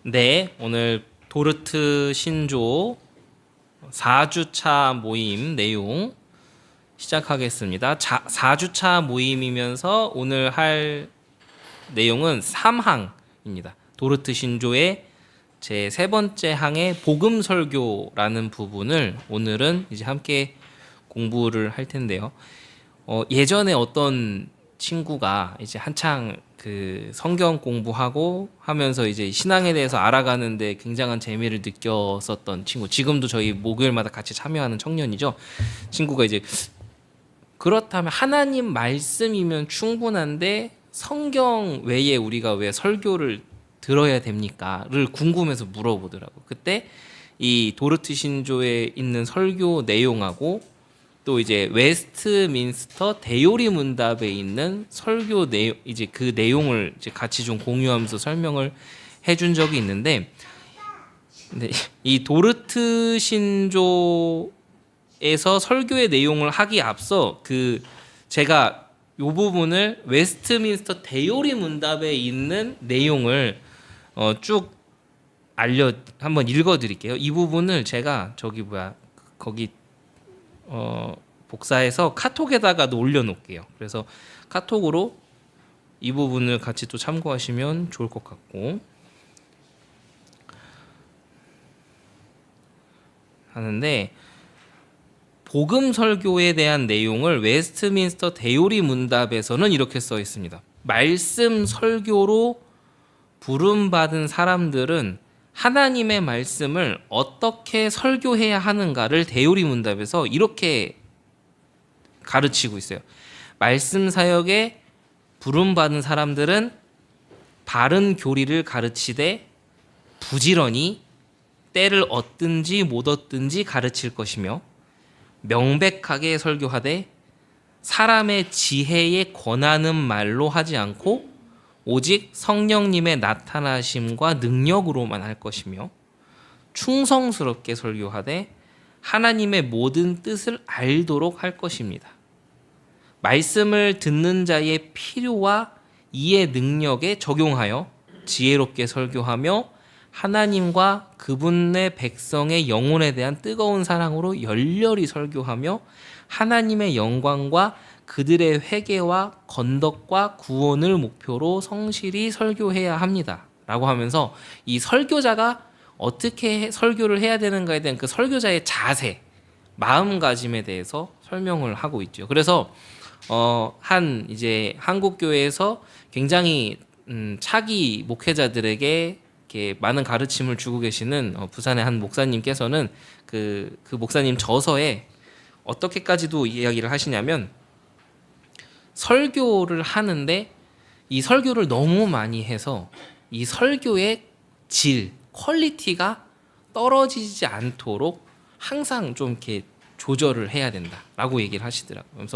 네, 오늘 도르트 신조 4주차 모임 내용 시작하겠습니다. 4주차 모임이면서 오늘 할 내용은 3항입니다. 도르트 신조의 제 세 번째 항의 복음 설교라는 부분을 오늘은 이제 함께 공부를 할 텐데요. 예전에 어떤 친구가 이제 한창 그 성경 공부하고 하면서 이제 신앙에 대해서 알아가는데 굉장한 재미를 느꼈었던 친구, 지금도 저희 목요일마다 같이 참여하는 청년이죠. 친구가 이제 그렇다면 하나님 말씀이면 충분한데 성경 외에 우리가 왜 설교를 들어야 됩니까?를 궁금해서 물어보더라고. 그때 이 도르트 신조에 있는 설교 내용하고 또 이제 웨스트민스터 대요리 문답에 있는 설교 내용, 이제 그 내용을 이제 같이 좀 공유하면서 설명을 해준 적이 있는데, 근데 이 도르트 신조에서 설교의 내용을 하기 앞서 그 제가 이 부분을 웨스트민스터 대요리 문답에 있는 내용을 쭉 한번 읽어드릴게요. 이 부분을 제가 거기 복사해서 카톡에다가도 올려놓을게요. 그래서 카톡으로 이 부분을 같이 또 참고하시면 좋을 것 같고 하는데, 복음 설교에 대한 내용을 웨스트민스터 대요리 문답에서는 이렇게 써 있습니다. 말씀 설교로 부름받은 사람들은 하나님의 말씀을 어떻게 설교해야 하는가를 대요리 문답에서 이렇게 가르치고 있어요. 말씀 사역에 부름받은 사람들은 바른 교리를 가르치되 부지런히 때를 얻든지 못 얻든지 가르칠 것이며, 명백하게 설교하되 사람의 지혜에 권하는 말로 하지 않고 오직 성령님의 나타나심과 능력으로만 할 것이며, 충성스럽게 설교하되 하나님의 모든 뜻을 알도록 할 것입니다. 말씀을 듣는 자의 필요와 이해 능력에 적용하여 지혜롭게 설교하며 하나님과 그분의 백성의 영혼에 대한 뜨거운 사랑으로 열렬히 설교하며 하나님의 영광과 그들의 회개와 건덕과 구원을 목표로 성실히 설교해야 합니다. 라고 하면서 이 설교자가 어떻게 설교를 해야 되는가에 대한 그 설교자의 자세, 마음가짐에 대해서 설명을 하고 있죠. 그래서 이제 한국 교회에서 굉장히 차기 목회자들에게 이렇게 많은 가르침을 주고 계시는 부산의 한 목사님께서는 그 목사님 저서에 어떻게까지도 이야기를 하시냐면, 설교를 하는데 이 설교를 너무 많이 해서 이 설교의 질, 퀄리티가 떨어지지 않도록 항상 좀 이렇게 조절을 해야 된다라고 얘기를 하시더라고요.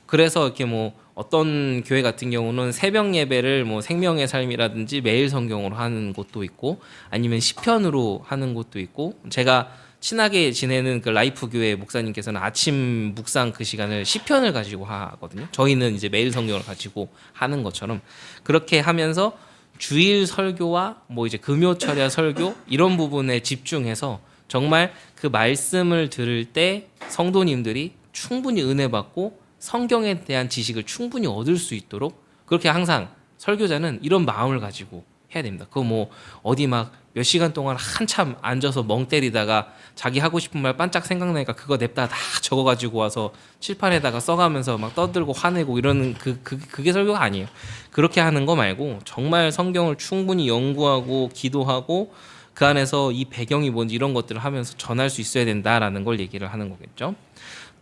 그래서 이렇게 뭐 어떤 교회 같은 경우는 새벽 예배를 뭐 생명의 삶이라든지 매일 성경으로 하는 곳도 있고, 아니면 시편으로 하는 곳도 있고, 제가 친하게 지내는 그 라이프 교회 목사님께서는 아침 묵상 그 시간을 시편을 가지고 하거든요. 저희는 이제 매일 성경을 가지고 하는 것처럼 그렇게 하면서 주일 설교와 뭐 이제 금요 철야 설교 이런 부분에 집중해서 정말 그 말씀을 들을 때 성도님들이 충분히 은혜 받고 성경에 대한 지식을 충분히 얻을 수 있도록 그렇게 항상 설교자는 이런 마음을 가지고 해야 됩니다. 그거 뭐 어디 막 몇 시간 동안 한참 앉아서 멍 때리다가 자기 하고 싶은 말 반짝 생각나니까 그거 냅다 다 적어가지고 와서 칠판에다가 써가면서 막 떠들고 화내고 이러는 그게 설교가 아니에요. 그렇게 하는 거 말고 정말 성경을 충분히 연구하고 기도하고 그 안에서 이 배경이 뭔지 이런 것들을 하면서 전할 수 있어야 된다라는 걸 얘기를 하는 거겠죠.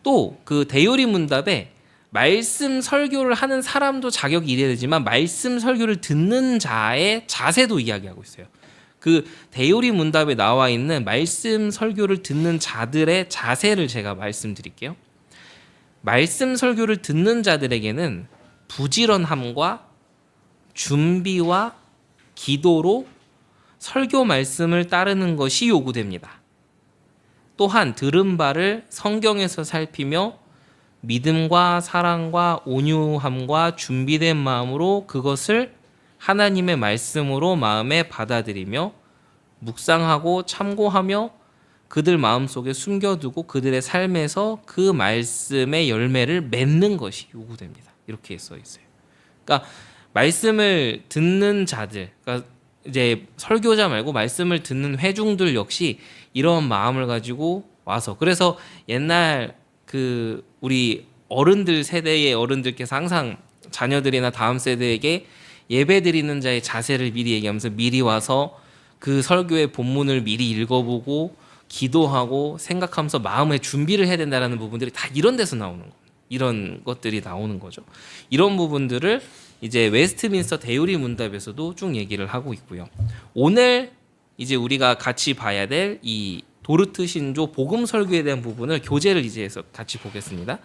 또 그 대요리 문답에 말씀 설교를 하는 사람도 자격이 이래야 되지만 말씀 설교를 듣는 자의 자세도 이야기하고 있어요. 그 대요리 문답에 나와 있는 말씀 설교를 듣는 자들의 자세를 제가 말씀드릴게요. 말씀 설교를 듣는 자들에게는 부지런함과 준비와 기도로 설교 말씀을 따르는 것이 요구됩니다. 또한 들은 바를 성경에서 살피며 믿음과 사랑과 온유함과 준비된 마음으로 그것을 하나님의 말씀으로 마음에 받아들이며 묵상하고 참고하며 그들 마음속에 숨겨두고 그들의 삶에서 그 말씀의 열매를 맺는 것이 요구됩니다. 이렇게 써 있어요. 그러니까 말씀을 듣는 자들, 그러니까 이제 설교자 말고 말씀을 듣는 회중들 역시 이런 마음을 가지고 와서, 그래서 옛날 그 우리 어른들 세대의 어른들께서 항상 자녀들이나 다음 세대에게 예배 드리는 자의 자세를 미리 얘기하면서 미리 와서 그 설교의 본문을 미리 읽어보고 기도하고 생각하면서 마음의 준비를 해야 된다는 부분들이 다 이런 데서 나오는 거예요. 이런 것들이 나오는 거죠. 이런 부분들을 이제 웨스트민스터 대요리 문답에서도 쭉 얘기를 하고 있고요. 오늘 이제 우리가 같이 봐야 될 이 도르트 신조 복음 설교에 대한 부분을 교재를 이제 해서 같이 보겠습니다.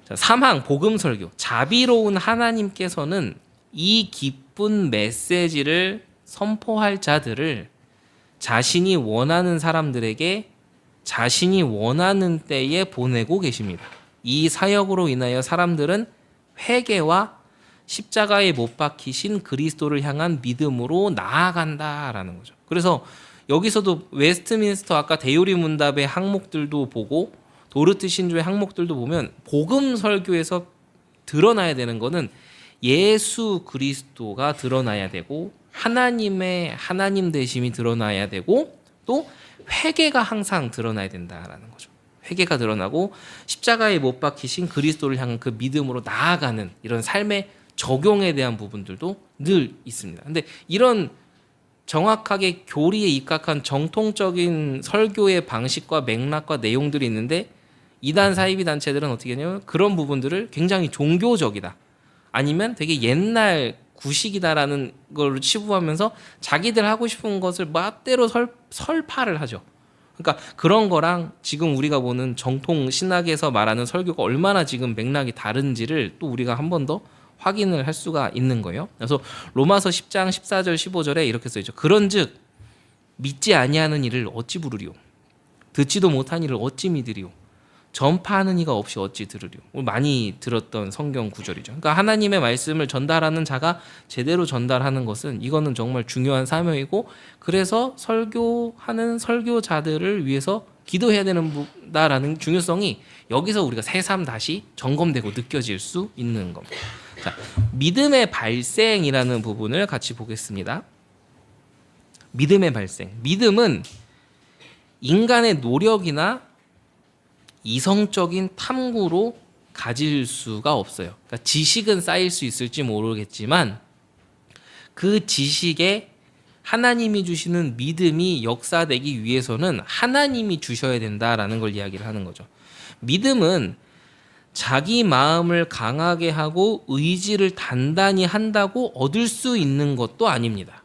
자, 3항 복음 설교. 자비로운 하나님께서는 이 기쁜 메시지를 선포할 자들을 자신이 원하는 사람들에게 자신이 원하는 때에 보내고 계십니다. 이 사역으로 인하여 사람들은 회개와 십자가에 못 박히신 그리스도를 향한 믿음으로 나아간다라는 거죠. 그래서 여기서도 웨스트민스터 아까 대요리 문답의 항목들도 보고 도르트 신조의 항목들도 보면 복음 설교에서 드러나야 되는 거는 예수 그리스도가 드러나야 되고 하나님의 하나님 되심이 드러나야 되고 또 회개가 항상 드러나야 된다라는 거죠. 회개가 드러나고 십자가에 못 박히신 그리스도를 향한 그 믿음으로 나아가는 이런 삶의 적용에 대한 부분들도 늘 있습니다. 근데 이런 정확하게 교리에 입각한 정통적인 설교의 방식과 맥락과 내용들이 있는데 이단 사이비 단체들은 어떻게 하냐면 그런 부분들을 굉장히 종교적이다 아니면 되게 옛날 구식이다라는 걸 치부하면서 자기들 하고 싶은 것을 멋대로 설파를 하죠. 그러니까 그런 거랑 지금 우리가 보는 정통 신학에서 말하는 설교가 얼마나 지금 맥락이 다른지를 또 우리가 한 번 더 확인을 할 수가 있는 거예요. 그래서 로마서 10장 14절 15절에 이렇게 써 있죠. 그런즉 믿지 아니하는 이를 어찌 부르리오 듣지도 못한 이를 어찌 믿으리오 전파하는 이가 없이 어찌 들으리오. 많이 들었던 성경 구절이죠. 그러니까 하나님의 말씀을 전달하는 자가 제대로 전달하는 것은 이거는 정말 중요한 사명이고 그래서 설교하는 설교자들을 위해서 기도해야 되는다라는 중요성이 여기서 우리가 새삼 다시 점검되고 느껴질 수 있는 겁니다. 자, 믿음의 발생이라는 부분을 같이 보겠습니다. 믿음의 발생. 믿음은 인간의 노력이나 이성적인 탐구로 가질 수가 없어요. 그러니까 지식은 쌓일 수 있을지 모르겠지만 그 지식에 하나님이 주시는 믿음이 역사되기 위해서는 하나님이 주셔야 된다라는 걸 이야기를 하는 거죠. 믿음은 자기 마음을 강하게 하고 의지를 단단히 한다고 얻을 수 있는 것도 아닙니다.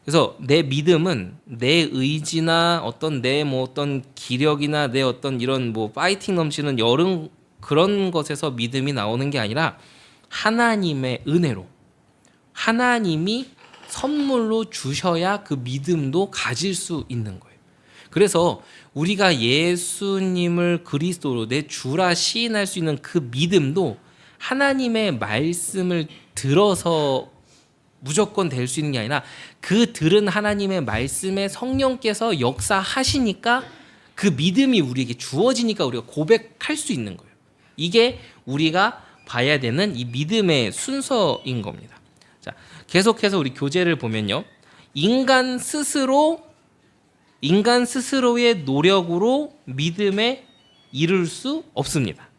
그래서 내 믿음은 내 의지나 어떤 내 어떤 기력이나 내 어떤 이런 파이팅 넘치는 여름 그런 것에서 믿음이 나오는 게 아니라 하나님의 은혜로 하나님이 선물로 주셔야 그 믿음도 가질 수 있는 거예요. 그래서 우리가 예수님을 그리스도로 내 주라 시인할 수 있는 그 믿음도 하나님의 말씀을 들어서 무조건 될 수 있는 게 아니라 그 들은 하나님의 말씀에 성령께서 역사하시니까 그 믿음이 우리에게 주어지니까 우리가 고백할 수 있는 거예요. 이게 우리가 봐야 되는 이 믿음의 순서인 겁니다. 자, 계속해서 우리 교재를 보면요. 인간 스스로의 노력으로 믿음에 이룰 수 없습니다.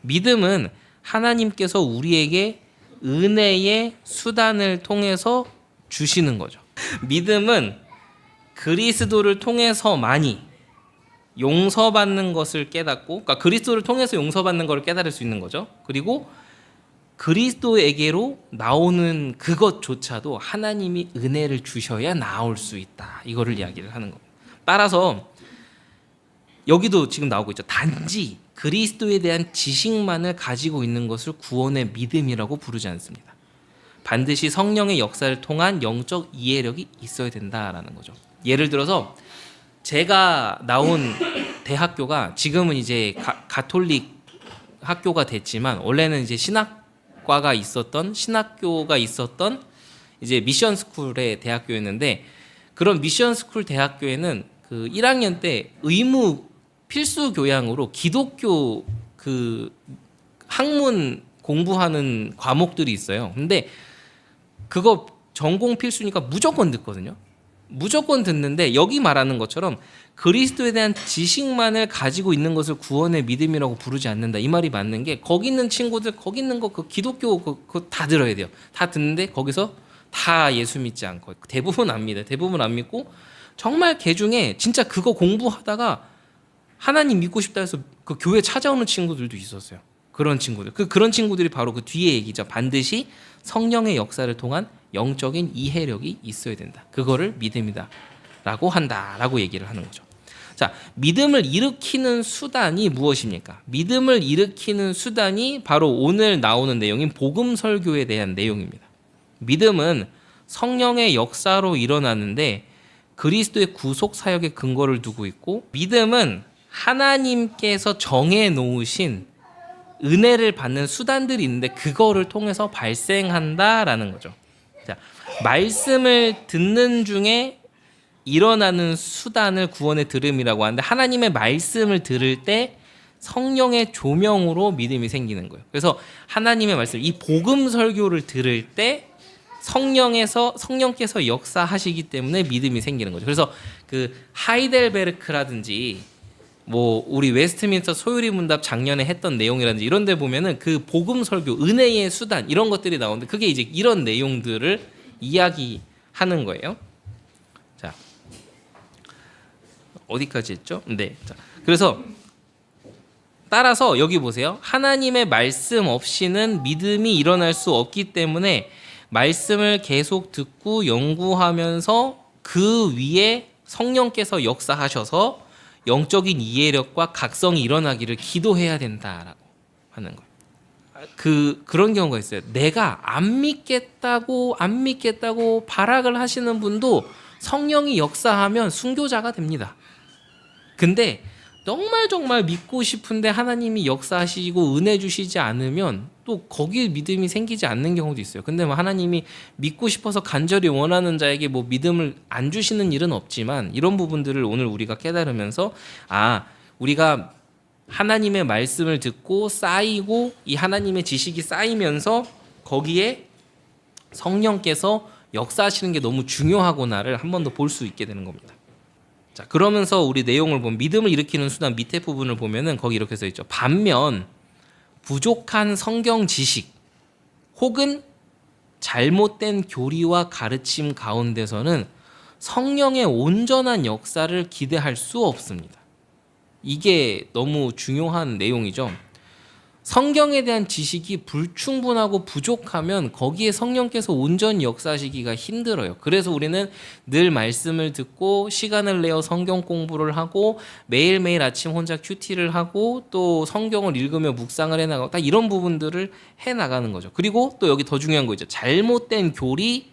믿음은 하나님께서 우리에게 은혜의 수단을 통해서 주시는 거죠. 믿음은 그리스도를 통해서만이 용서받는 것을 깨닫고, 그러니까 그리스도를 통해서 용서받는 것을 깨달을 수 있는 거죠. 그리고 그리스도에게로 나오는 그것조차도 하나님이 은혜를 주셔야 나올 수 있다. 이거를 이야기를 하는 겁니다. 따라서 여기도 지금 나오고 있죠. 단지 그리스도에 대한 지식만을 가지고 있는 것을 구원의 믿음이라고 부르지 않습니다. 반드시 성령의 역사를 통한 영적 이해력이 있어야 된다라는 거죠. 예를 들어서 제가 나온 대학교가 지금은 이제 가톨릭 학교가 됐지만 원래는 이제 신학교가 있었던 이제 미션 스쿨의 대학교였는데 그런 미션스쿨 대학교에는 그 1학년 때 의무 필수 교양으로 기독교 그 학문 공부하는 과목들이 있어요. 근데 그거 전공 필수니까 무조건 듣거든요. 무조건 듣는데 여기 말하는 것처럼 그리스도에 대한 지식만을 가지고 있는 것을 구원의 믿음이라고 부르지 않는다. 이 말이 맞는 게 거기 있는 친구들 거기 있는 거 그 기독교 그거 다 들어야 돼요. 다 듣는데 거기서 다 예수 믿지 않고 대부분 안 믿어요. 대부분 안 믿고 정말 개 중에 진짜 그거 공부하다가 하나님 믿고 싶다 해서 그 교회 찾아오는 친구들도 있었어요. 그런 친구들. 그런 친구들이 바로 그 뒤에 얘기죠. 반드시 성령의 역사를 통한 영적인 이해력이 있어야 된다. 그거를 믿음이다. 라고 한다라고 얘기를 하는 거죠. 자, 믿음을 일으키는 수단이 무엇입니까? 믿음을 일으키는 수단이 바로 오늘 나오는 내용인 복음 설교에 대한 내용입니다. 믿음은 성령의 역사로 일어나는데 그리스도의 구속 사역의 근거를 두고 있고, 믿음은 하나님께서 정해 놓으신 은혜를 받는 수단들이 있는데 그거를 통해서 발생한다라는 거죠. 자, 말씀을 듣는 중에 일어나는 수단을 구원의 들음이라고 하는데, 하나님의 말씀을 들을 때 성령의 조명으로 믿음이 생기는 거예요. 그래서 하나님의 말씀, 이 복음 설교를 들을 때 성령께서 역사하시기 때문에 믿음이 생기는 거죠. 그래서 그 하이델베르크라든지 뭐 우리 웨스트민스터 소유리 문답 작년에 했던 내용이라든지 이런 데 보면은 그 복음 설교, 은혜의 수단 이런 것들이 나오는데 그게 이제 이런 내용들을 이야기하는 거예요. 자, 어디까지 했죠? 네. 자, 그래서 따라서 여기 보세요. 하나님의 말씀 없이는 믿음이 일어날 수 없기 때문에 말씀을 계속 듣고 연구하면서 그 위에 성령께서 역사하셔서 영적인 이해력과 각성이 일어나기를 기도해야 된다라고 하는 거예요. 그런 경우가 있어요. 내가 안 믿겠다고 발악을 하시는 분도 성령이 역사하면 순교자가 됩니다. 근데 정말 믿고 싶은데 하나님이 역사하시고 은혜 주시지 않으면 또 거기에 믿음이 생기지 않는 경우도 있어요. 근데 뭐 하나님이 믿고 싶어서 간절히 원하는 자에게 뭐 믿음을 안 주시는 일은 없지만, 이런 부분들을 오늘 우리가 깨달으면서 우리가 하나님의 말씀을 듣고 쌓이고 이 하나님의 지식이 쌓이면서 거기에 성령께서 역사하시는 게 너무 중요하구나를 한 번 더 볼 수 있게 되는 겁니다. 자, 그러면서 우리 내용을 보면 믿음을 일으키는 수단 밑에 부분을 보면은 거기 이렇게 써 있죠. 반면 부족한 성경 지식 혹은 잘못된 교리와 가르침 가운데서는 성령의 온전한 역사를 기대할 수 없습니다. 이게 너무 중요한 내용이죠. 성경에 대한 지식이 불충분하고 부족하면 거기에 성령께서 온전히 역사하시기가 힘들어요. 그래서 우리는 늘 말씀을 듣고 시간을 내어 성경 공부를 하고 매일매일 아침 혼자 큐티를 하고 또 성경을 읽으며 묵상을 해나가고 딱 이런 부분들을 해나가는 거죠. 그리고 또 여기 더 중요한 거 있죠. 잘못된 교리,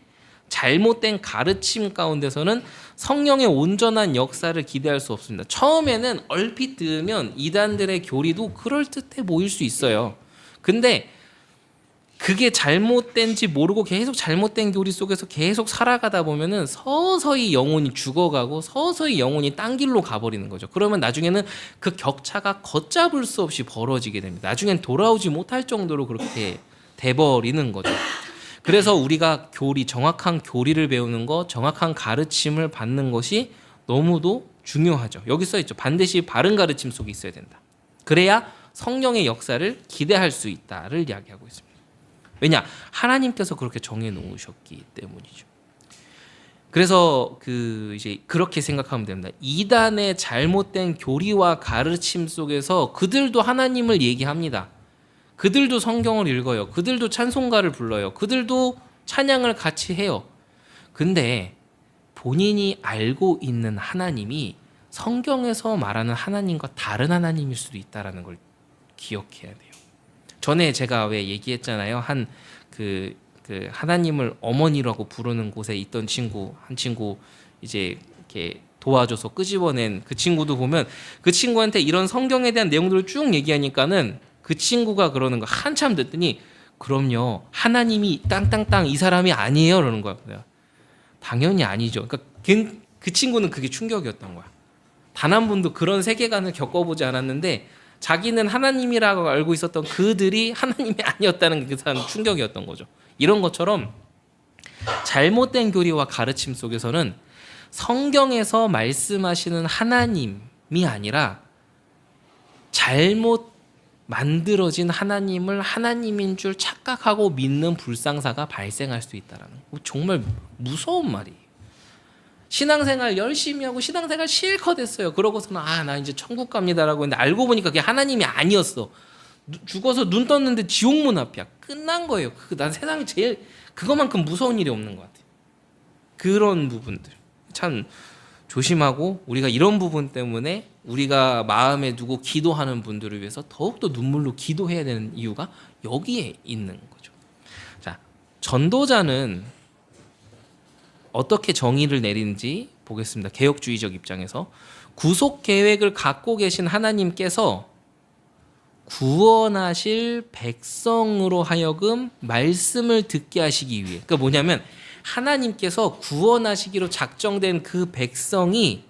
잘못된 가르침 가운데서는 성령의 온전한 역사를 기대할 수 없습니다. 처음에는 얼핏 들으면 이단들의 교리도 그럴듯해 보일 수 있어요. 근데 그게 잘못된지 모르고 계속 잘못된 교리 속에서 계속 살아가다 보면은 서서히 영혼이 죽어가고 서서히 영혼이 딴 길로 가버리는 거죠. 그러면 나중에는 그 격차가 걷잡을 수 없이 벌어지게 됩니다. 나중엔 돌아오지 못할 정도로 그렇게 돼버리는 거죠. 그래서 우리가 정확한 교리를 배우는 것, 정확한 가르침을 받는 것이 너무도 중요하죠. 여기 써 있죠. 반드시 바른 가르침 속에 있어야 된다. 그래야 성령의 역사를 기대할 수 있다를 이야기하고 있습니다. 왜냐? 하나님께서 그렇게 정해 놓으셨기 때문이죠. 그래서 이제 그렇게 생각하면 됩니다. 이단의 잘못된 교리와 가르침 속에서 그들도 하나님을 얘기합니다. 그들도 성경을 읽어요. 그들도 찬송가를 불러요. 그들도 찬양을 같이 해요. 근데 본인이 알고 있는 하나님이 성경에서 말하는 하나님과 다른 하나님일 수도 있다는 걸 기억해야 돼요. 전에 제가 왜 얘기했잖아요. 그 하나님을 어머니라고 부르는 곳에 있던 한 친구 이제 이렇게 도와줘서 끄집어낸 그 친구도 보면 그 친구한테 이런 성경에 대한 내용들을 쭉 얘기하니까는 그 친구가 그러는 거 한참 듣더니 그럼요, 하나님이 땅땅땅 이 사람이 아니에요 그러는 거야. 당연히 아니죠. 그러니까 그 친구는 그게 충격이었던 거야. 단 한 번도 그런 세계관을 겪어보지 않았는데 자기는 하나님이라고 알고 있었던 그들이 하나님이 아니었다는 게 그 사람 충격이었던 거죠. 이런 것처럼 잘못된 교리와 가르침 속에서는 성경에서 말씀하시는 하나님이 아니라 잘못 만들어진 하나님을 하나님인 줄 착각하고 믿는 불상사가 발생할 수 있다라는 거. 정말 무서운 말이에요. 신앙생활 열심히 하고 신앙생활 실컷 했어요. 그러고서는 나 이제 천국 갑니다라고 했는데 알고 보니까 그게 하나님이 아니었어. 죽어서 눈 떴는데 지옥문 앞이야. 끝난 거예요. 난 세상에 제일 그거만큼 무서운 일이 없는 것 같아요. 그런 부분들 참 조심하고 우리가 이런 부분 때문에 우리가 마음에 두고 기도하는 분들을 위해서 더욱더 눈물로 기도해야 되는 이유가 여기에 있는 거죠. 자, 전도자는 어떻게 정의를 내리는지 보겠습니다. 개혁주의적 입장에서 구속 계획을 갖고 계신 하나님께서 구원하실 백성으로 하여금 말씀을 듣게 하시기 위해, 그러니까 뭐냐면 하나님께서 구원하시기로 작정된 그 백성이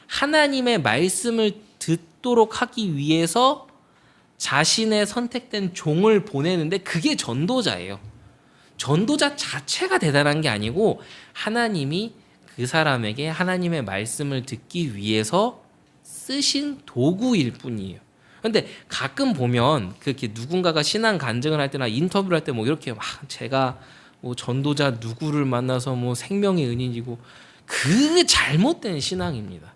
하나님의 말씀을 듣도록 하기 위해서 자신의 선택된 종을 보내는데 그게 전도자예요. 전도자 자체가 대단한 게 아니고 하나님이 그 사람에게 하나님의 말씀을 듣기 위해서 쓰신 도구일 뿐이에요. 근데 가끔 보면 그렇게 누군가가 신앙 간증을 할 때나 인터뷰를 할 때 뭐 이렇게 막 제가 뭐 전도자 누구를 만나서 뭐 생명의 은인이고, 그 잘못된 신앙입니다.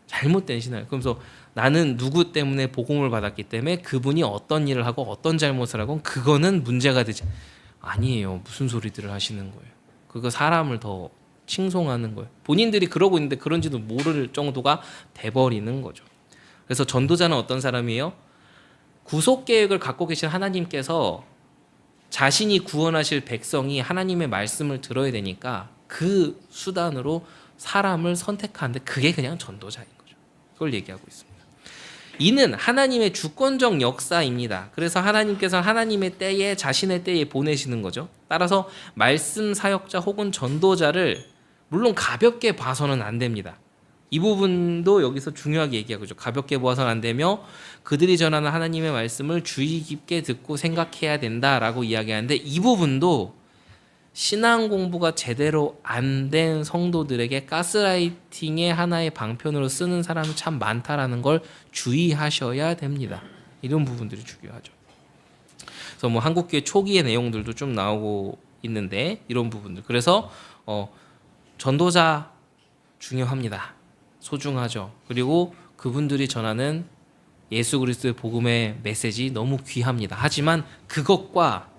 잘못된 신앙. 그러면서 나는 누구 때문에 복음을 받았기 때문에 그분이 어떤 일을 하고 어떤 잘못을 하고 그거는 문제가 되지. 아니에요. 무슨 소리들을 하시는 거예요. 그거 사람을 더 칭송하는 거예요. 본인들이 그러고 있는데 그런지도 모를 정도가 돼버리는 거죠. 그래서 전도자는 어떤 사람이에요? 구속 계획을 갖고 계신 하나님께서 자신이 구원하실 백성이 하나님의 말씀을 들어야 되니까 그 수단으로 사람을 선택하는데 그게 그냥 전도자인 거죠. 그걸 얘기하고 있습니다. 이는 하나님의 주권적 역사입니다. 그래서 하나님께서 하나님의 때에 자신의 때에 보내시는 거죠. 따라서 말씀 사역자 혹은 전도자를 물론 가볍게 봐서는 안 됩니다. 이 부분도 여기서 중요하게 얘기하고 있죠. 가볍게 보아서는 안 되며 그들이 전하는 하나님의 말씀을 주의 깊게 듣고 생각해야 된다라고 이야기하는데, 이 부분도 신앙 공부가 제대로 안 된 성도들에게 가스라이팅의 하나의 방편으로 쓰는 사람이 참 많다라는 걸 주의하셔야 됩니다. 이런 부분들이 중요하죠. 그래서 뭐 한국교회 초기의 내용들도 좀 나오고 있는데 이런 부분들. 그래서 전도자 중요합니다. 소중하죠. 그리고 그분들이 전하는 예수 그리스도의 복음의 메시지 너무 귀합니다. 하지만 그것과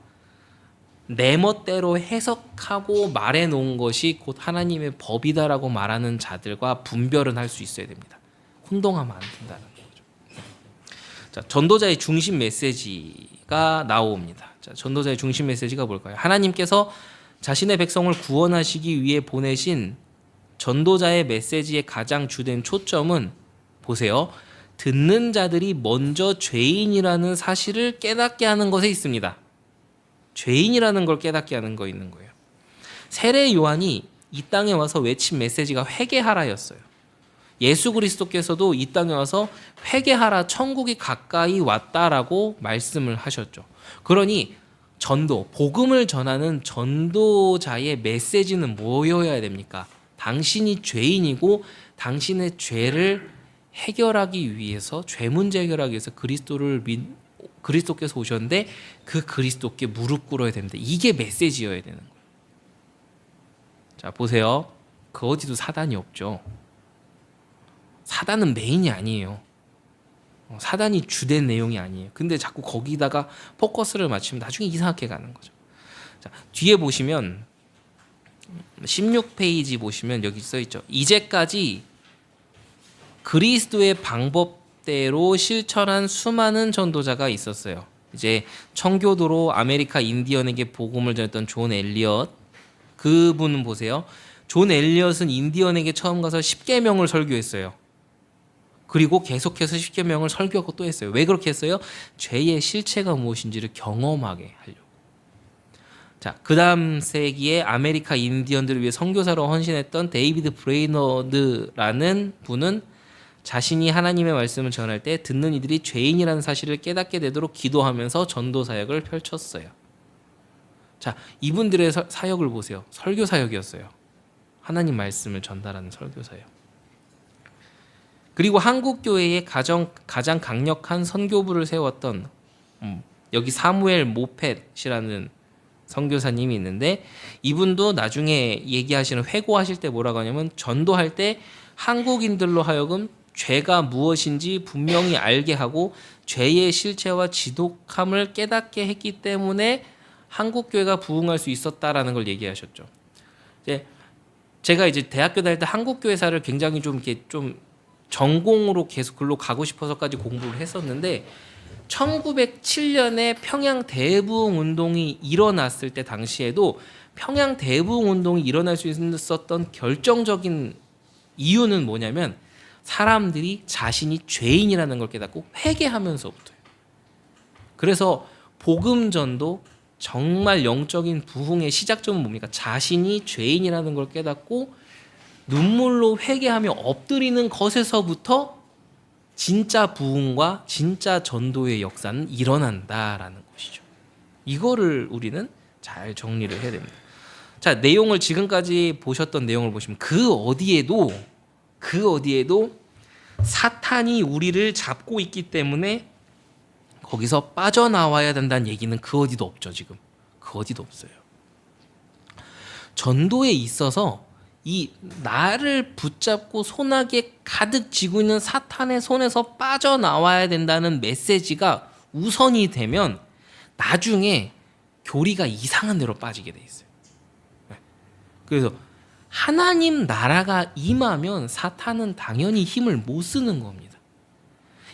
내 멋대로 해석하고 말해놓은 것이 곧 하나님의 법이다라고 말하는 자들과 분별은 할 수 있어야 됩니다. 혼동하면 안 된다는 거죠. 자, 전도자의 중심 메시지가 나옵니다. 자, 전도자의 중심 메시지가 뭘까요? 하나님께서 자신의 백성을 구원하시기 위해 보내신 전도자의 메시지의 가장 주된 초점은, 보세요, 듣는 자들이 먼저 죄인이라는 사실을 깨닫게 하는 것에 있습니다. 죄인이라는 걸 깨닫게 하는 거 있는 거예요. 세례 요한이 이 땅에 와서 외친 메시지가 회개하라였어요. 예수 그리스도께서도 이 땅에 와서 회개하라, 천국이 가까이 왔다라고 말씀을 하셨죠. 그러니 전도, 복음을 전하는 전도자의 메시지는 뭐여야 됩니까? 당신이 죄인이고 당신의 죄를 해결하기 위해서, 죄 문제 해결하기 위해서 그리스도께서 오셨는데 그 그리스도께 무릎 꿇어야 됩니다. 이게 메시지여야 되는 거예요. 자, 보세요. 그 어디도 사단이 없죠. 사단은 메인이 아니에요. 사단이 주된 내용이 아니에요. 근데 자꾸 거기다가 포커스를 맞추면 나중에 이상하게 가는 거죠. 자, 뒤에 보시면 16페이지 보시면 여기 써있죠. 이제까지 그리스도의 방법대로 실천한 수많은 전도자가 있었어요. 이제 청교도로 아메리카 인디언에게 복음을 전했던 존 엘리엇, 그분은 보세요. 존 엘리엇은 인디언에게 처음 가서 10계명을 설교했어요. 그리고 계속해서 10계명을 설교하고 또 했어요. 왜 그렇게 했어요? 죄의 실체가 무엇인지를 경험하게 하려고. 자, 그다음 세기에 아메리카 인디언들을 위해 선교사로 헌신했던 데이비드 브레이너드라는 분은 자신이 하나님의 말씀을 전할 때 듣는 이들이 죄인이라는 사실을 깨닫게 되도록 기도하면서 전도 사역을 펼쳤어요. 자, 이분들의 사역을 보세요. 설교 사역이었어요. 하나님 말씀을 전달하는 설교 사역. 그리고 한국 교회의 가장 강력한 선교부를 세웠던 여기 사무엘 모펫이라는 선교사님이 있는데, 이분도 나중에 얘기하시는 회고하실 때 뭐라고 하냐면, 전도할 때 한국인들로 하여금 죄가 무엇인지 분명히 알게 하고 죄의 실체와 지독함을 깨닫게 했기 때문에 한국 교회가 부흥할 수 있었다라는 걸 얘기하셨죠. 제가 이제 대학교 다닐 때 한국 교회사를 굉장히 좀 이렇게 좀 전공으로 계속 글로 가고 싶어서까지 공부를 했었는데, 1907년에 평양 대부흥 운동이 일어났을 때 당시에도 평양 대부흥 운동이 일어날 수 있었던 결정적인 이유는 뭐냐면, 사람들이 자신이 죄인이라는 걸 깨닫고 회개하면서부터요. 그래서 복음전도 정말 영적인 부흥의 시작점은 뭡니까? 자신이 죄인이라는 걸 깨닫고 눈물로 회개하며 엎드리는 것에서부터 진짜 부흥과 진짜 전도의 역사는 일어난다라는 것이죠. 이거를 우리는 잘 정리를 해야 됩니다. 자, 내용을 지금까지 보셨던 내용을 보시면 그 어디에도 사탄이 우리를 잡고 있기 때문에 거기서 빠져나와야 된다는 얘기는 그 어디도 없죠. 지금 그 어디도 없어요. 전도에 있어서 이 나를 붙잡고 소나기에 가득 쥐고 있는 사탄의 손에서 빠져나와야 된다는 메시지가 우선이 되면 나중에 교리가 이상한 데로 빠지게 돼 있어요. 그래서 하나님 나라가 임하면 사탄은 당연히 힘을 못 쓰는 겁니다.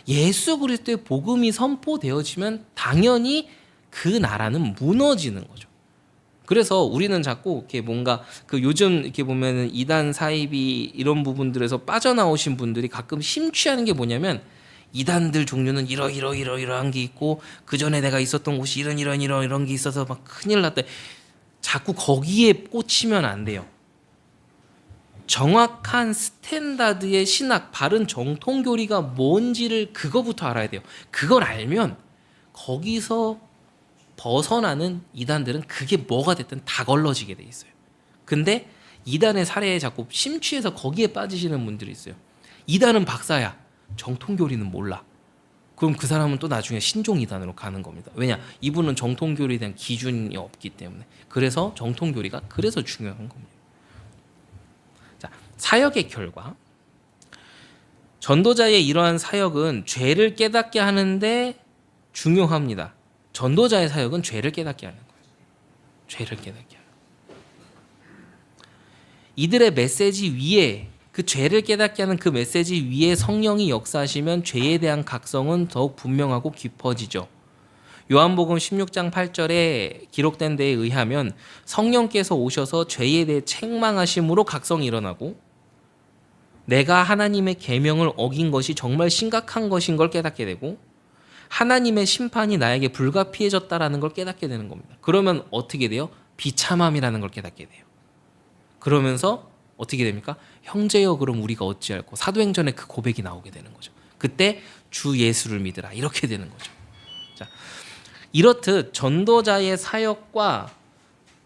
예수 그리스도의 복음이 선포되어지면 당연히 그 나라는 무너지는 거죠. 그래서 우리는 자꾸 이렇게 뭔가 그 요즘 이렇게 보면은 이단 사이비 이런 부분들에서 빠져나오신 분들이 가끔 심취하는 게 뭐냐면, 이단들 종류는 이러한 게 있고 그 전에 내가 있었던 곳이 이런 게 있어서 막 큰일 났다. 자꾸 거기에 꽂히면 안 돼요. 정확한 스탠다드의 신학, 바른 정통교리가 뭔지를 그거부터 알아야 돼요. 그걸 알면 거기서 벗어나는 이단들은 그게 뭐가 됐든 다 걸러지게 돼 있어요. 근데 이단의 사례에 자꾸 심취해서 거기에 빠지시는 분들이 있어요. 이단은 박사야, 정통교리는 몰라. 그럼 그 사람은 또 나중에 신종이단으로 가는 겁니다. 왜냐? 이분은 정통교리에 대한 기준이 없기 때문에. 그래서 정통교리가 그래서 중요한 겁니다. 자, 사역의 결과. 전도자의 이러한 사역은 죄를 깨닫게 하는데 중요합니다. 전도자의 사역은 죄를 깨닫게 하는 거예요. 죄를 깨닫게 하는 거예요. 이들의 메시지 위에, 그 죄를 깨닫게 하는 그 메시지 위에 성령이 역사하시면 죄에 대한 각성은 더욱 분명하고 깊어지죠. 요한복음 16장 8절에 기록된 데에 의하면 성령께서 오셔서 죄에 대해 책망하심으로 각성이 일어나고, 내가 하나님의 계명을 어긴 것이 정말 심각한 것인 걸 깨닫게 되고, 하나님의 심판이 나에게 불가피해졌다라는 걸 깨닫게 되는 겁니다. 그러면 어떻게 돼요? 비참함이라는 걸 깨닫게 돼요. 그러면서 어떻게 됩니까? 형제여 그럼 우리가 어찌할꼬. 사도행전에 그 고백이 나오게 되는 거죠. 그때 주 예수를 믿으라, 이렇게 되는 거죠. 자, 이렇듯 전도자의 사역과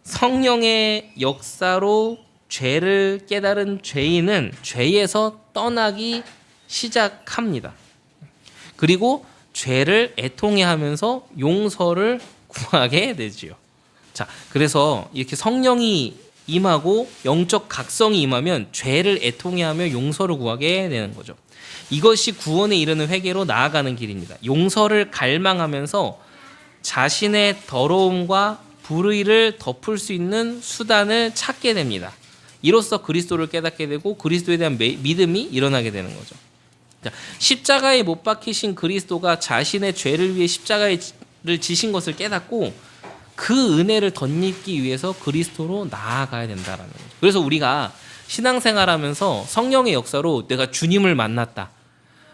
성령의 역사로 죄를 깨달은 죄인은 죄에서 떠나기 시작합니다. 그리고 죄를 애통해하면서 용서를 구하게 되지요. 자, 그래서 이렇게 성령이 임하고 영적 각성이 임하면 죄를 애통해하며 용서를 구하게 되는 거죠. 이것이 구원에 이르는 회개로 나아가는 길입니다. 용서를 갈망하면서 자신의 더러움과 불의를 덮을 수 있는 수단을 찾게 됩니다. 이로써 그리스도를 깨닫게 되고 그리스도에 대한 믿음이 일어나게 되는 거죠. 자, 십자가에 못 박히신 그리스도가 자신의 죄를 위해 십자가를 지신 것을 깨닫고 그 은혜를 덧입기 위해서 그리스도로 나아가야 된다라는 거죠. 그래서 우리가 신앙생활하면서 성령의 역사로 내가 주님을 만났다,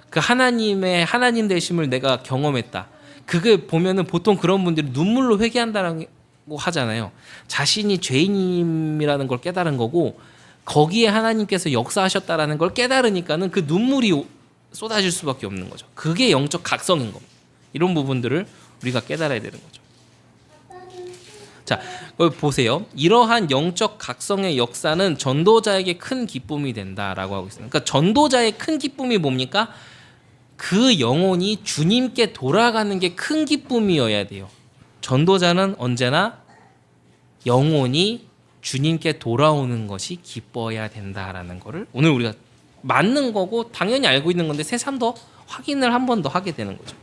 그 하나님의 하나님 되심을 내가 경험했다, 그걸 보면은 보통 그런 분들이 눈물로 회개한다는 하잖아요. 자신이 죄인임이라는 걸 깨달은 거고 거기에 하나님께서 역사하셨다라는 걸 깨달으니까는 그 눈물이 쏟아질 수밖에 없는 거죠. 그게 영적 각성인 겁니다. 이런 부분들을 우리가 깨달아야 되는 거죠. 자, 보세요. 이러한 영적 각성의 역사는 전도자에게 큰 기쁨이 된다라고 하고 있습니다. 그러니까 전도자의 큰 기쁨이 뭡니까? 그 영혼이 주님께 돌아가는 게 큰 기쁨이어야 돼요. 전도자는 언제나 영혼이 주님께 돌아오는 것이 기뻐야 된다라는 거를 오늘 우리가 맞는 거고 당연히 알고 있는 건데 새삼 더 확인을 한 번 더 하게 되는 거죠.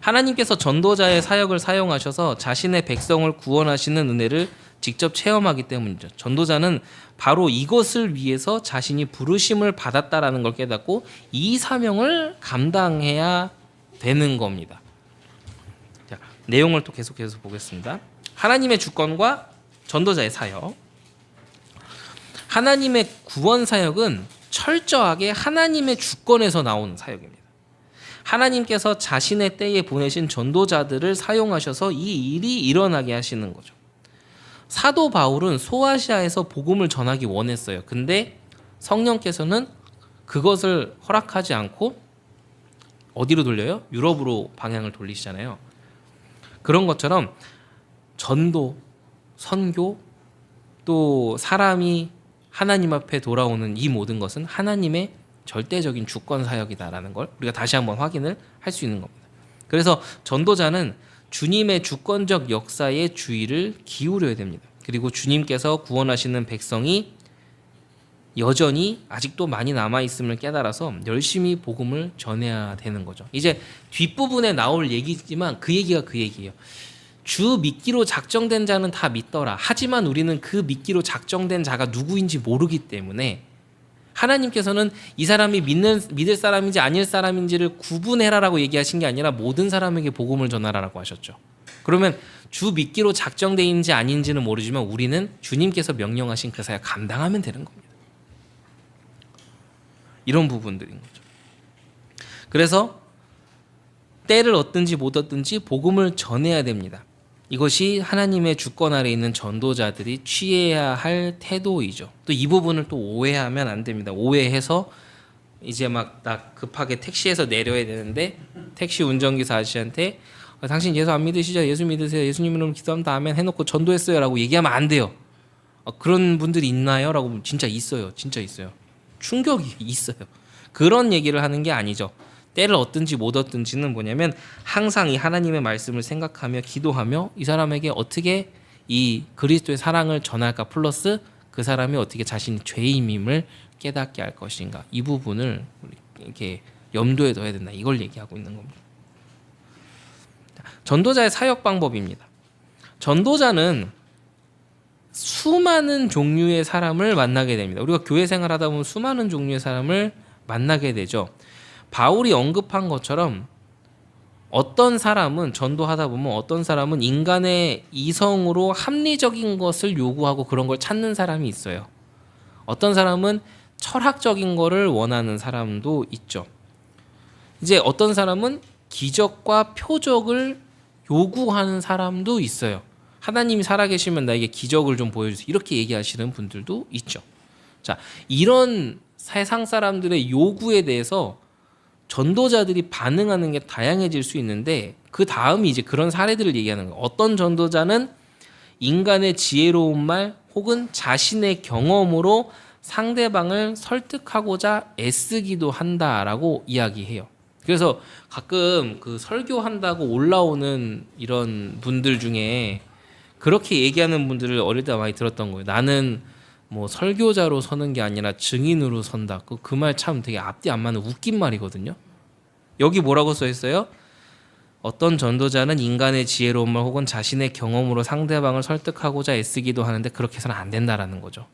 하나님께서 전도자의 사역을 사용하셔서 자신의 백성을 구원하시는 은혜를 직접 체험하기 때문이죠. 전도자는 바로 이것을 위해서 자신이 부르심을 받았다라는 걸 깨닫고 이 사명을 감당해야 되는 겁니다. 자, 내용을 또 계속해서 보겠습니다. 하나님의 주권과 전도자의 사역. 하나님의 구원 사역은 철저하게 하나님의 주권에서 나온 사역입니다. 하나님께서 자신의 때에 보내신 전도자들을 사용하셔서 이 일이 일어나게 하시는 거죠. 사도 바울은 소아시아에서 복음을 전하기 원했어요. 근데 성령께서는 그것을 허락하지 않고 어디로 돌려요? 유럽으로 방향을 돌리시잖아요. 그런 것처럼 전도, 선교, 또 사람이 하나님 앞에 돌아오는 이 모든 것은 하나님의 절대적인 주권 사역이다라는 걸 우리가 다시 한번 확인을 할 수 있는 겁니다. 그래서 전도자는 주님의 주권적 역사에 주의를 기울여야 됩니다. 그리고 주님께서 구원하시는 백성이 여전히 아직도 많이 남아있음을 깨달아서 열심히 복음을 전해야 되는 거죠. 이제 뒷부분에 나올 얘기지만 그 얘기가 그 얘기예요. 주 믿기로 작정된 자는 다 믿더라. 하지만 우리는 그 믿기로 작정된 자가 누구인지 모르기 때문에 하나님께서는 이 사람이 믿을 사람인지 아닐 사람인지를 구분해라라고 얘기하신 게 아니라 모든 사람에게 복음을 전하라라고 하셨죠. 그러면 주 믿기로 작정되는지 아닌지는 모르지만 우리는 주님께서 명령하신 그 사역 감당하면 되는 겁니다. 이런 부분들인 거죠. 그래서 때를 얻든지 못 얻든지 복음을 전해야 됩니다. 이것이 하나님의 주권 아래 있는 전도자들이 취해야 할 태도이죠. 또 이 부분을 또 오해하면 안 됩니다. 오해해서 이제 막 나 급하게 택시에서 내려야 되는데 택시 운전기사 아저씨한테 당신 예수 안 믿으시죠? 예수 믿으세요. 예수님 이름으로 기도합니다. 아멘 해놓고 전도했어요 라고 얘기하면 안 돼요. 그런 분들이 있나요? 라고 진짜 있어요. 진짜 있어요. 충격이 있어요. 그런 얘기를 하는 게 아니죠. 때를 얻든지 못 얻든지는 뭐냐면 항상 이 하나님의 말씀을 생각하며 기도하며 이 사람에게 어떻게 이 그리스도의 사랑을 전할까 플러스 그 사람이 어떻게 자신이 죄인임을 깨닫게 할 것인가 이 부분을 이렇게 염두에 둬야 된다. 이걸 얘기하고 있는 겁니다. 전도자의 사역 방법입니다. 전도자는 수많은 종류의 사람을 만나게 됩니다. 우리가 교회 생활하다 보면 수많은 종류의 사람을 만나게 되죠. 바울이 언급한 것처럼 어떤 사람은 전도하다 보면 어떤 사람은 인간의 이성으로 합리적인 것을 요구하고 그런 걸 찾는 사람이 있어요. 어떤 사람은 철학적인 거를 원하는 사람도 있죠. 이제 어떤 사람은 기적과 표적을 요구하는 사람도 있어요. 하나님이 살아계시면 나에게 기적을 좀 보여주세요. 이렇게 얘기하시는 분들도 있죠. 자, 이런 세상 사람들의 요구에 대해서 전도자들이 반응하는 게 다양해질 수 있는데 그 다음이 이제 그런 사례들을 얘기하는 거예요. 어떤 전도자는 인간의 지혜로운 말 혹은 자신의 경험으로 상대방을 설득하고자 애쓰기도 한다라고 이야기해요. 그래서 가끔 그 설교한다고 올라오는 이런 분들 중에 그렇게 얘기하는 분들을 어릴 때 많이 들었던 거예요. 나는 뭐 설교자로 서는 게 아니라 증인으로 선다. 그 말 참 되게 앞뒤 안 맞는 웃긴 말이거든요. 여기 뭐라고 써 있어요? 어떤 전도자는 인간의 지혜로운 말 혹은 자신의 경험으로 상대방을 설득하고자 애쓰기도 하는데 그렇게 해서는 안 된다라는 거죠.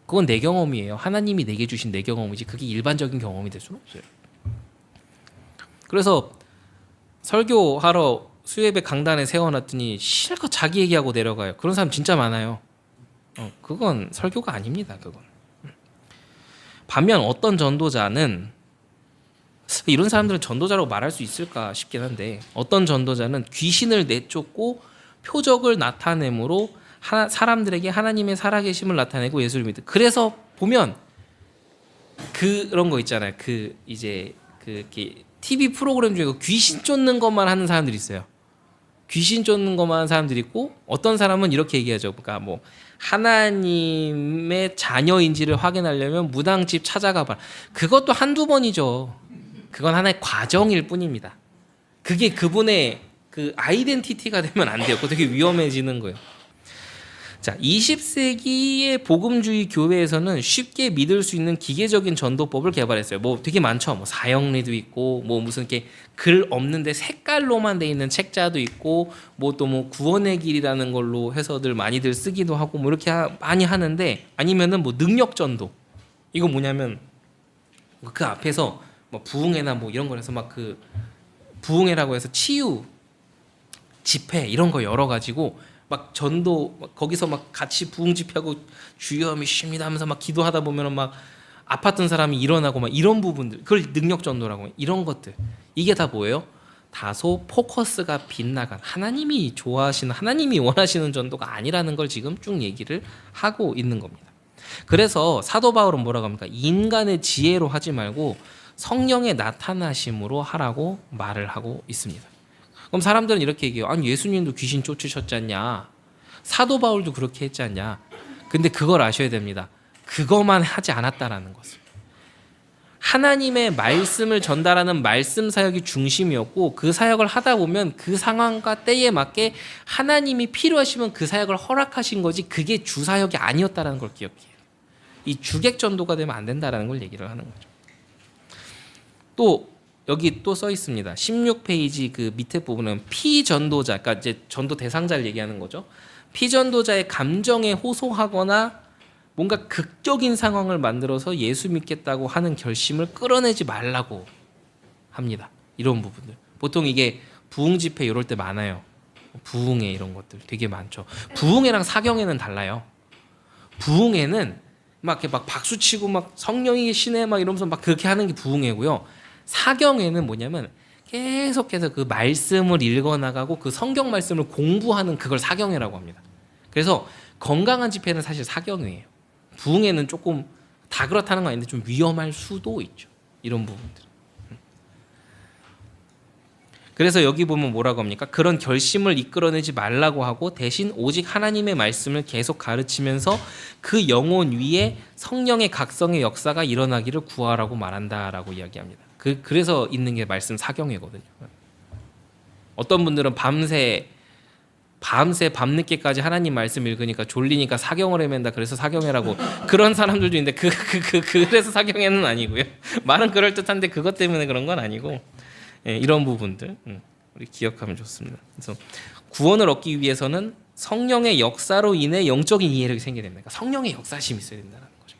그건 내 경험이에요. 하나님이 내게 주신 내 경험이지 그게 일반적인 경험이 될 수는 없어요. 그래서 설교하러 수협의 강단에 세워놨더니 실컷 자기 얘기하고 내려가요. 그런 사람 진짜 많아요. 그건 설교가 아닙니다. 그건. 반면 어떤 전도자는 이런 사람들은 전도자라고 말할 수 있을까 싶긴 한데 어떤 전도자는 귀신을 내쫓고 표적을 나타내므로 사람들에게 하나님의 살아계심을 나타내고 예수를 믿는. 그래서 보면 그런 거 있잖아요. 이렇게 TV 프로그램 중에 귀신 쫓는 것만 하는 사람들이 있어요. 귀신 쫓는 것만 하는 사람들이 있고, 어떤 사람은 이렇게 얘기하죠. 그러니까 뭐 하나님의 자녀인지를 확인하려면 무당집 찾아가 봐라. 그것도 한두 번이죠. 그건 하나의 과정일 뿐입니다. 그게 그분의 그 아이덴티티가 되면 안 돼요. 그거 되게 위험해지는 거예요. 자, 20세기의 복음주의 교회에서는 쉽게 믿을 수 있는 기계적인 전도법을 개발했어요. 뭐 되게 많죠. 뭐 사형리도 있고, 뭐 무슨 이렇게 글 없는데 색깔로만 돼 있는 책자도 있고, 뭐 또 뭐 구원의 길이라는 걸로 해서들 많이들 쓰기도 하고, 뭐 이렇게 많이 하는데, 아니면은 뭐 능력 전도. 이거 뭐냐면 그 앞에서 뭐 부흥회나 뭐 이런 거에서 막 그 부흥회라고 해서 치유 집회 이런 거 열어 가지고 막 전도 거기서 막 같이 부흥 집회하고 주여 믿습니다 하면서 막 기도하다 보면은 막 아팠던 사람이 일어나고 막 이런 부분들, 그걸 능력 전도라고. 이런 것들, 이게 다 뭐예요? 다소 포커스가 빗나간, 하나님이 좋아하시는, 하나님이 원하시는 전도가 아니라는 걸 지금 쭉 얘기를 하고 있는 겁니다. 그래서 사도 바울은 뭐라고 합니까? 인간의 지혜로 하지 말고 성령의 나타나심으로 하라고 말을 하고 있습니다. 그럼 사람들은 이렇게 얘기해요. 아니 예수님도 귀신 쫓으셨지 않냐? 사도 바울도 그렇게 했지 않냐? 근데 그걸 아셔야 됩니다. 그것만 하지 않았다라는 것을. 하나님의 말씀을 전달하는 말씀 사역이 중심이었고, 그 사역을 하다 보면 그 상황과 때에 맞게 하나님이 필요하시면 그 사역을 허락하신 거지, 그게 주 사역이 아니었다라는 걸 기억해요. 이 주객 전도가 되면 안 된다라는 걸 얘기를 하는 거죠. 또 여기 또 써 있습니다. 16페이지 그 밑에 부분은 피전도자, 그러니까 이제 전도 대상자를 얘기하는 거죠. 피전도자의 감정에 호소하거나 뭔가 극적인 상황을 만들어서 예수 믿겠다고 하는 결심을 끌어내지 말라고 합니다. 이런 부분들. 보통 이게 부흥 집회 이럴 때 많아요. 부흥회 이런 것들 되게 많죠. 부흥회랑 사경회는 달라요. 부흥회는 막 이렇게 막 박수 치고 막 성령이 계시네 막 이러면서 막 그렇게 하는 게 부흥회고요. 사경회는 뭐냐면 계속해서 그 말씀을 읽어 나가고 그 성경 말씀을 공부하는, 그걸 사경회라고 합니다. 그래서 건강한 집회는 사실 사경회예요. 부흥회는 조금 다 그렇다는 건 아닌데 좀 위험할 수도 있죠. 이런 부분들. 그래서 여기 보면 뭐라고 합니까? 그런 결심을 이끌어내지 말라고 하고 대신 오직 하나님의 말씀을 계속 가르치면서 그 영혼 위에 성령의 각성의 역사가 일어나기를 구하라고 말한다라고 이야기합니다. 그래서 있는 게 말씀 사경회거든요. 어떤 분들은 밤새 밤늦게까지 하나님 말씀 읽으니까 졸리니까 사경을 헤맨다, 그래서 사경회라고 그런 사람들도 있는데 그래서 사경회는 아니고요. 말은 그럴 듯한데 그것 때문에 그런 건 아니고, 예, 이런 부분들 우리 기억하면 좋습니다. 그래서 구원을 얻기 위해서는 성령의 역사로 인해 영적인 이해력이 생겨야 된다. 그러니까 성령의 역사심이 있어야 된다는 거죠.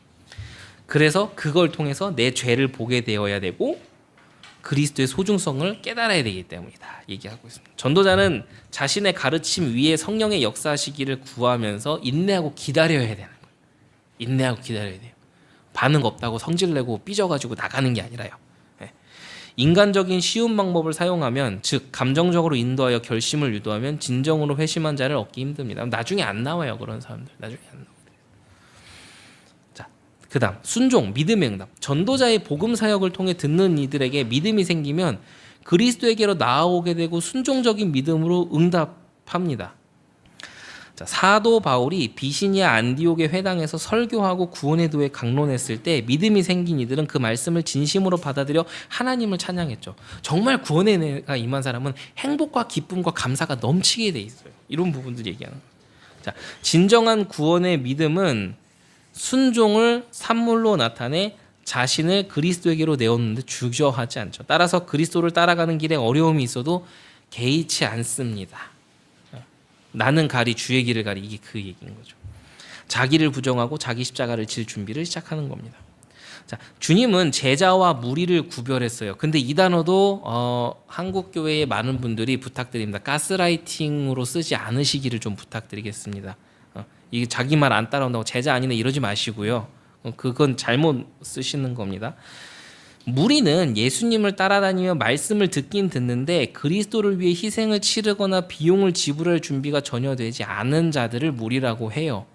그래서 그걸 통해서 내 죄를 보게 되어야 되고 그리스도의 소중성을 깨달아야 되기 때문이다 얘기하고 있습니다. 전도자는 자신의 가르침 위에 성령의 역사하시기를 구하면서 인내하고 기다려야 되는 거예요. 인내하고 기다려야 돼요. 반응 없다고 성질내고 삐져가지고 나가는 게 아니라요. 인간적인 쉬운 방법을 사용하면, 즉 감정적으로 인도하여 결심을 유도하면 진정으로 회심한 자를 얻기 힘듭니다. 나중에 안 나와요. 그런 사람들 나중에 안 나와요. 자, 그다음 순종, 믿음의 응답. 전도자의 복음 사역을 통해 듣는 이들에게 믿음이 생기면 그리스도에게로 나아오게 되고 순종적인 믿음으로 응답합니다. 자, 사도 바울이 비시니아 안디옥의 회당에서 설교하고 구원의 도에 강론했을 때 믿음이 생긴 이들은 그 말씀을 진심으로 받아들여 하나님을 찬양했죠. 정말 구원의 은혜가 임한 사람은 행복과 기쁨과 감사가 넘치게 돼 있어요. 이런 부분들 얘기하는 거예요. 자, 진정한 구원의 믿음은 순종을 산물로 나타내 자신을 그리스도에게로 내었는데 주저하지 않죠. 따라서 그리스도를 따라가는 길에 어려움이 있어도 개의치 않습니다. 나는 가리 주의 길을 가리, 이게 그 얘기인 거죠. 자기를 부정하고 자기 십자가를 질 준비를 시작하는 겁니다. 자, 주님은 제자와 무리를 구별했어요. 근데 이 단어도 한국 교회의 많은 분들이 부탁드립니다. 가스라이팅으로 쓰지 않으시기를 좀 부탁드리겠습니다. 이게 자기 말 안 따라온다고 제자 아니네 이러지 마시고요. 그건 잘못 쓰시는 겁니다. 무리는 예수님을 따라다니며 말씀을 듣긴 듣는데 그리스도를 위해 희생을 치르거나 비용을 지불할 준비가 전혀 되지 않은 자들을 무리라고 해요.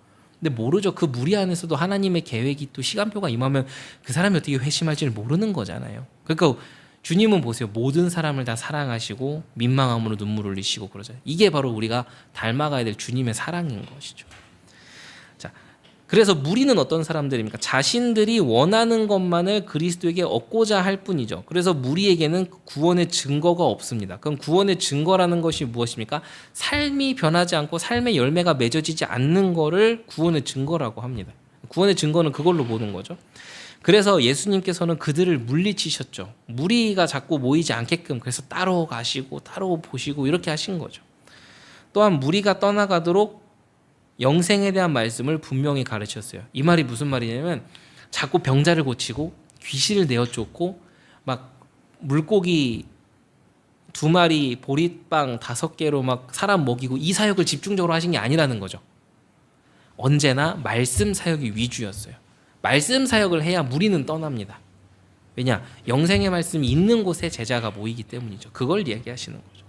근데 모르죠. 그 무리 안에서도 하나님의 계획이 또 시간표가 임하면 그 사람이 어떻게 회심할지를 모르는 거잖아요. 그러니까 주님은 보세요. 모든 사람을 다 사랑하시고 민망함으로 눈물 흘리시고 그러잖아요. 이게 바로 우리가 닮아가야 될 주님의 사랑인 것이죠. 자, 그래서 무리는 어떤 사람들입니까? 자신들이 원하는 것만을 그리스도에게 얻고자 할 뿐이죠. 그래서 무리에게는 구원의 증거가 없습니다. 그럼 구원의 증거라는 것이 무엇입니까? 삶이 변하지 않고 삶의 열매가 맺어지지 않는 거를 구원의 증거라고 합니다. 구원의 증거는 그걸로 보는 거죠. 그래서 예수님께서는 그들을 물리치셨죠. 무리가 자꾸 모이지 않게끔 그래서 따로 가시고 따로 보시고 이렇게 하신 거죠. 또한 무리가 떠나가도록 영생에 대한 말씀을 분명히 가르쳤어요. 이 말이 무슨 말이냐면 자꾸 병자를 고치고 귀신을 내어 쫓고 막 물고기 2마리 보리빵 5개로 막 사람 먹이고 이 사역을 집중적으로 하신 게 아니라는 거죠. 언제나 말씀 사역이 위주였어요. 말씀 사역을 해야 무리는 떠납니다. 왜냐? 영생의 말씀이 있는 곳에 제자가 모이기 때문이죠. 그걸 이야기하시는 거죠.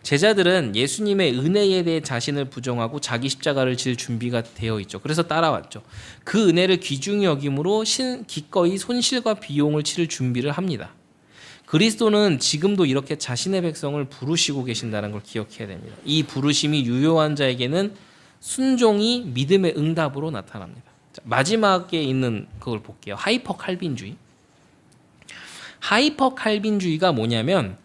제자들은 예수님의 은혜에 대해 자신을 부정하고 자기 십자가를 질 준비가 되어 있죠. 그래서 따라왔죠. 그 은혜를 귀중히 여김으로 기꺼이 손실과 비용을 치를 준비를 합니다. 그리스도는 지금도 이렇게 자신의 백성을 부르시고 계신다는 걸 기억해야 됩니다. 이 부르심이 유효한 자에게는 순종이 믿음의 응답으로 나타납니다. 자, 마지막에 있는 그걸 볼게요. 하이퍼 칼빈주의. 하이퍼 칼빈주의가 뭐냐면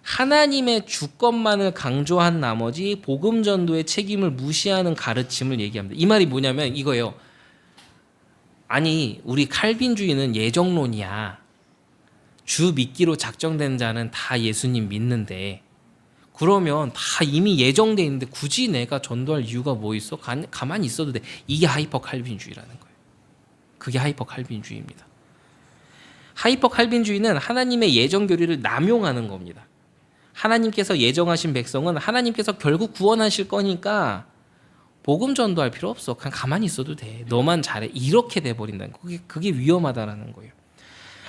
하나님의 주권만을 강조한 나머지 복음 전도의 책임을 무시하는 가르침을 얘기합니다. 이 말이 뭐냐면 이거예요. 아니, 우리 칼빈주의는 예정론이야. 주 믿기로 작정된 자는 다 예수님 믿는데 그러면 다 이미 예정돼 있는데 굳이 내가 전도할 이유가 뭐 있어? 가만히 있어도 돼. 이게 하이퍼 칼빈주의라는 거예요. 그게 하이퍼 칼빈주의입니다. 하이퍼 칼빈주의는 하나님의 예정 교리를 남용하는 겁니다. 하나님께서 예정하신 백성은 하나님께서 결국 구원하실 거니까 복음 전도할 필요 없어. 그냥 가만히 있어도 돼. 너만 잘해. 이렇게 돼버린다는 거예요. 그게 위험하다라는 거예요.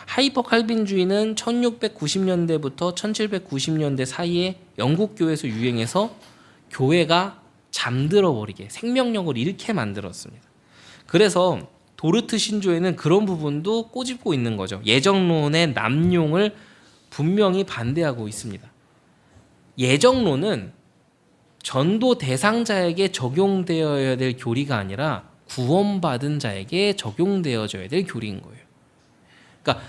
하이퍼 칼빈주의는 1690년대부터 1790년대 사이에 영국 교회에서 유행해서 교회가 잠들어 버리게 생명력을 잃게 만들었습니다. 그래서 도르트 신조에는 그런 부분도 꼬집고 있는 거죠. 예정론의 남용을 분명히 반대하고 있습니다. 예정론은 전도 대상자에게 적용되어야 될 교리가 아니라 구원받은 자에게 적용되어져야 될 교리인 거예요. 그러니까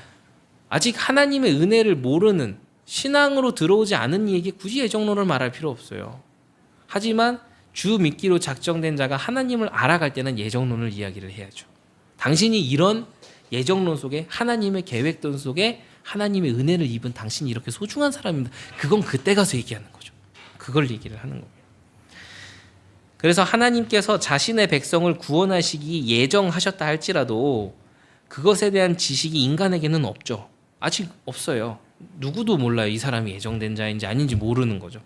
아직 하나님의 은혜를 모르는 신앙으로 들어오지 않은 이에게 굳이 예정론을 말할 필요 없어요. 하지만 주 믿기로 작정된 자가 하나님을 알아갈 때는 예정론을 이야기를 해야죠. 당신이 이런 예정론 속에 하나님의 계획론 속에 하나님의 은혜를 입은 당신이 이렇게 소중한 사람입니다. 그건 그때 가서 얘기하는 거죠. 그걸 얘기를 하는 거예요. 그래서 하나님께서 자신의 백성을 구원하시기 예정하셨다 할지라도 그것에 대한 지식이 인간에게는 없죠. 아직 없어요. 누구도 몰라요. 이 사람이 예정된 자인지 아닌지 모르는 거죠.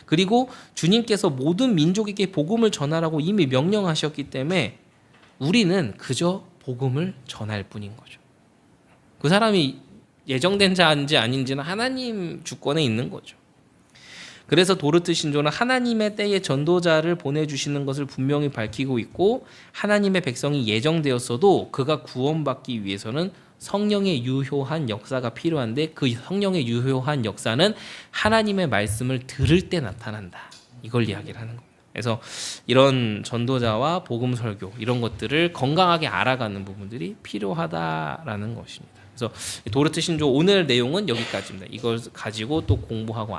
그리고 주님께서 모든 민족에게 복음을 전하라고 이미 명령하셨기 때문에 우리는 그저 복음을 전할 뿐인 거죠. 그 사람이 예정된 자인지 아닌지는 하나님 주권에 있는 거죠. 그래서 도르트 신조는 하나님의 때에 전도자를 보내주시는 것을 분명히 밝히고 있고 하나님의 백성이 예정되었어도 그가 구원받기 위해서는 성령의 유효한 역사가 필요한데 그 성령의 유효한 역사는 하나님의 말씀을 들을 때 나타난다. 이걸 이야기를 하는 겁니다. 그래서 이런 전도자와 복음 설교 이런 것들을 건강하게 알아가는 부분들이 필요하다라는 것입니다. 그래서 도르트 신조 오늘 내용은 여기까지입니다. 이걸 가지고 또 공부하고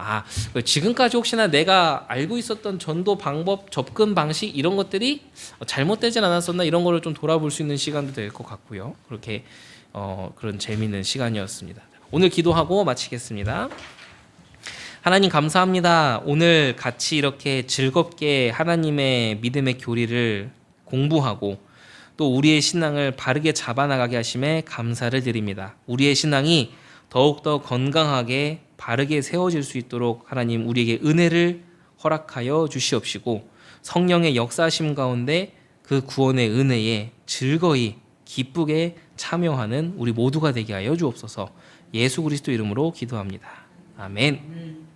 지금까지 혹시나 내가 알고 있었던 전도 방법, 접근 방식 이런 것들이 잘못되진 않았었나 이런 거를 좀 돌아볼 수 있는 시간도 될 것 같고요. 그렇게 그런 재미있는 시간이었습니다. 오늘 기도하고 마치겠습니다. 하나님 감사합니다. 오늘 같이 이렇게 즐겁게 하나님의 믿음의 교리를 공부하고 또 우리의 신앙을 바르게 잡아나가게 하심에 감사를 드립니다. 우리의 신앙이 더욱더 건강하게 바르게 세워질 수 있도록 하나님 우리에게 은혜를 허락하여 주시옵시고 성령의 역사하심 가운데 그 구원의 은혜에 즐거이 기쁘게 참여하는 우리 모두가 되게 하여 주옵소서. 예수 그리스도 이름으로 기도합니다. 아멘.